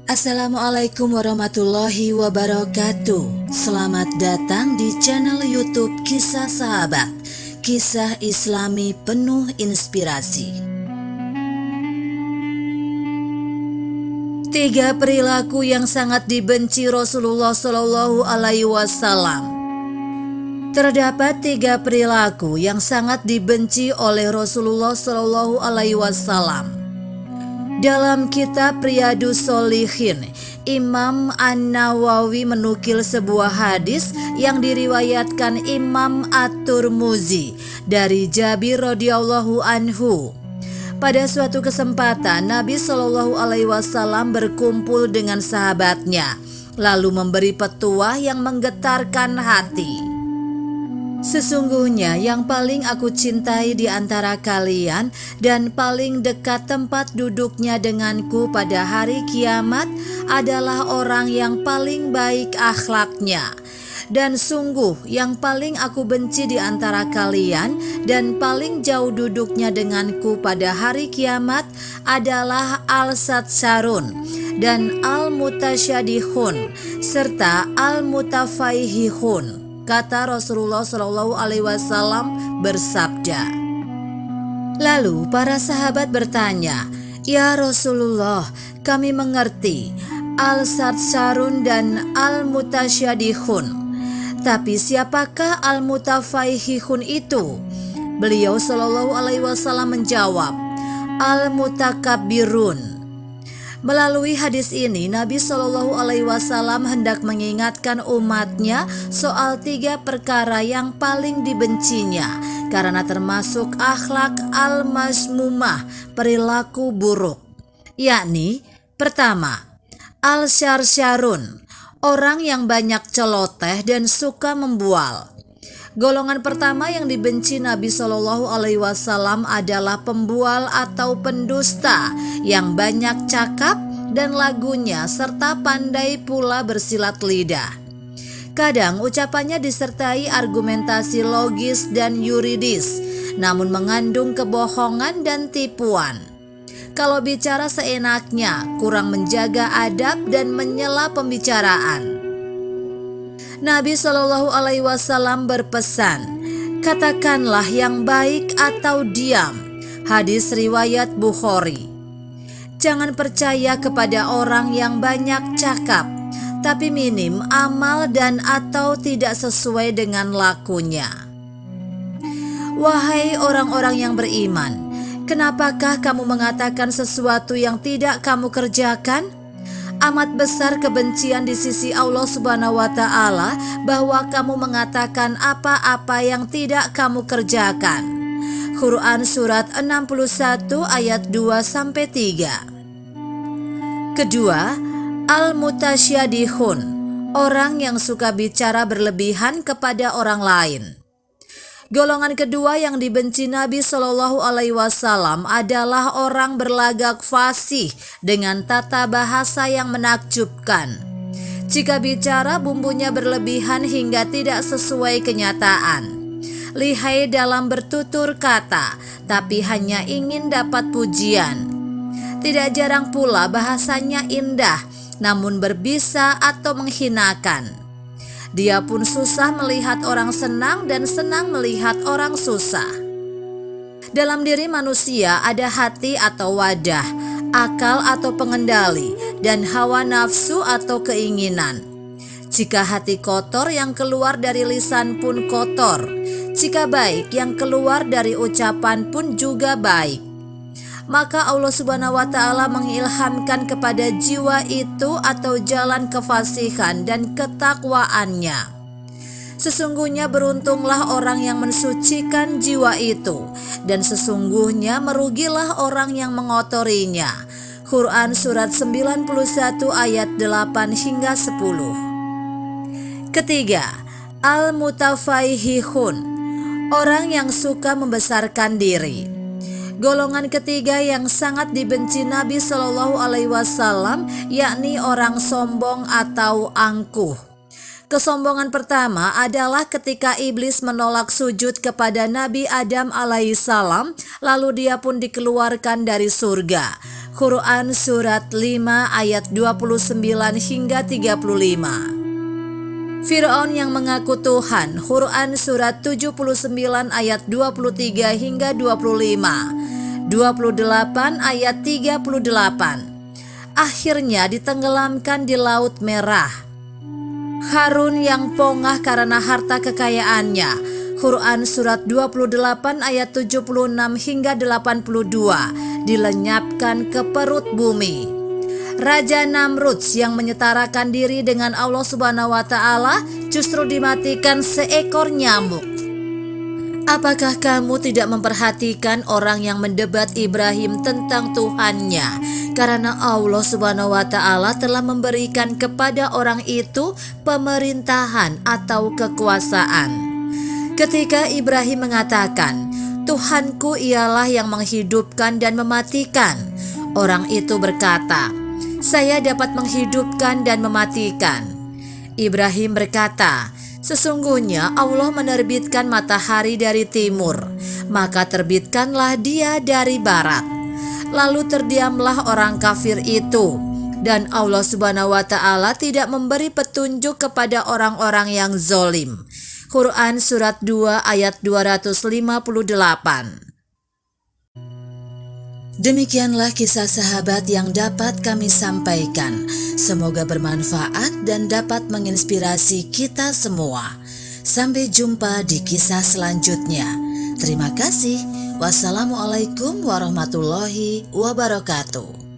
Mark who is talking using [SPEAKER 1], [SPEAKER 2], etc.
[SPEAKER 1] Assalamualaikum warahmatullahi wabarakatuh. Selamat datang di channel YouTube Kisah Sahabat, kisah Islami penuh inspirasi. 3 perilaku yang sangat dibenci Rasulullah Shallallahu Alaihi Wasallam. Terdapat 3 perilaku yang sangat dibenci oleh Rasulullah Shallallahu Alaihi Wasallam. Dalam kitab Riyadhus Shalihin, Imam An-Nawawi menukil sebuah hadis yang diriwayatkan Imam At-Tirmidzi dari Jabir radhiyallahu anhu. Pada suatu kesempatan, Nabi Shallallahu Alaihi Wasallam berkumpul dengan sahabatnya, lalu memberi petuah yang menggetarkan hati. Sesungguhnya yang paling aku cintai di antara kalian dan paling dekat tempat duduknya denganku pada hari kiamat adalah orang yang paling baik akhlaknya. Dan sungguh yang paling aku benci di antara kalian dan paling jauh duduknya denganku pada hari kiamat adalah al-satsarun dan al-mutasyadihun serta al-mutafaihihun. Kata Rasulullah Shallallahu Alaihi Wasallam bersabda. Lalu para sahabat bertanya, "Ya Rasulullah, kami mengerti al-satsarun dan al-mutasyadihun. Tapi siapakah al-mutafaihihun itu?" Beliau Shallallahu Alaihi Wasallam menjawab, "Al-mutakabbirun." Melalui hadis ini, Nabi Shallallahu Alaihi Wasallam hendak mengingatkan umatnya soal 3 perkara yang paling dibencinya, karena termasuk akhlak al-masmumah, perilaku buruk. Yakni, pertama, al-syarsyarun, orang yang banyak celoteh dan suka membual. Golongan pertama yang dibenci Nabi Shallallahu Alaihi Wasallam adalah pembual atau pendusta yang banyak cakap dan lagunya serta pandai pula bersilat lidah. Kadang ucapannya disertai argumentasi logis dan yuridis, namun mengandung kebohongan dan tipuan. Kalau bicara seenaknya, kurang menjaga adab dan menyela pembicaraan. Nabi Shallallahu Alaihi Wasallam berpesan, "Katakanlah yang baik atau diam." Hadis riwayat Bukhari. Jangan percaya kepada orang yang banyak cakap, tapi minim amal dan atau tidak sesuai dengan lakunya. Wahai orang-orang yang beriman, kenapakah kamu mengatakan sesuatu yang tidak kamu kerjakan? Amat besar kebencian di sisi Allah Subhanahu wa Ta'ala bahwa kamu mengatakan apa-apa yang tidak kamu kerjakan. Quran surat 61 ayat 2-3. Kedua, al-mutasyadihun, orang yang suka bicara berlebihan kepada orang lain. Golongan kedua yang dibenci Nabi Shallallahu Alaihi Wasallam adalah orang berlagak fasih dengan tata bahasa yang menakjubkan. Jika bicara bumbunya berlebihan hingga tidak sesuai kenyataan. Lihai dalam bertutur kata, tapi hanya ingin dapat pujian. Tidak jarang pula bahasanya indah, namun berbisa atau menghinakan. Dia pun susah melihat orang senang dan senang melihat orang susah. Dalam diri manusia ada hati atau wadah, akal atau pengendali, dan hawa nafsu atau keinginan. Jika hati kotor, yang keluar dari lisan pun kotor. Jika baik, yang keluar dari ucapan pun juga baik. Maka Allah Subhanahu wa Ta'ala mengilhamkan kepada jiwa itu atau jalan kefasihan dan ketakwaannya. Sesungguhnya beruntunglah orang yang mensucikan jiwa itu, dan sesungguhnya merugilah orang yang mengotorinya. Quran surat 91 ayat 8-10. Ketiga, al-mutafaihihun, orang yang suka membesarkan diri. Golongan ketiga yang sangat dibenci Nabi Shallallahu Alaihi Wasallam yakni orang sombong atau angkuh. Kesombongan pertama adalah ketika iblis menolak sujud kepada Nabi Adam alaihissalam, lalu dia pun dikeluarkan dari surga. Quran Surat 5 ayat 29 hingga 35. Fir'aun yang mengaku Tuhan, Quran Surat 79 ayat 23 hingga 25, 28 ayat 38. Akhirnya ditenggelamkan di Laut Merah. Harun yang pongah karena harta kekayaannya, Quran Surat 28 ayat 76 hingga 82, dilenyapkan ke perut bumi. Raja Namrud yang menyetarakan diri dengan Allah Subhanahu wa Ta'ala justru dimatikan seekor nyamuk. Apakah kamu tidak memperhatikan orang yang mendebat Ibrahim tentang Tuhannya? Karena Allah Subhanahu wa Ta'ala telah memberikan kepada orang itu pemerintahan atau kekuasaan. Ketika Ibrahim mengatakan, "Tuhanku ialah yang menghidupkan dan mematikan," orang itu berkata, "Saya dapat menghidupkan dan mematikan." Ibrahim berkata, "Sesungguhnya Allah menerbitkan matahari dari timur, maka terbitkanlah dia dari barat." Lalu terdiamlah orang kafir itu, dan Allah Subhanahu wa Ta'ala tidak memberi petunjuk kepada orang-orang yang zolim. Quran Surat 2 ayat 258. Demikianlah kisah sahabat yang dapat kami sampaikan. Semoga bermanfaat dan dapat menginspirasi kita semua. Sampai jumpa di kisah selanjutnya. Terima kasih. Wassalamualaikum warahmatullahi wabarakatuh.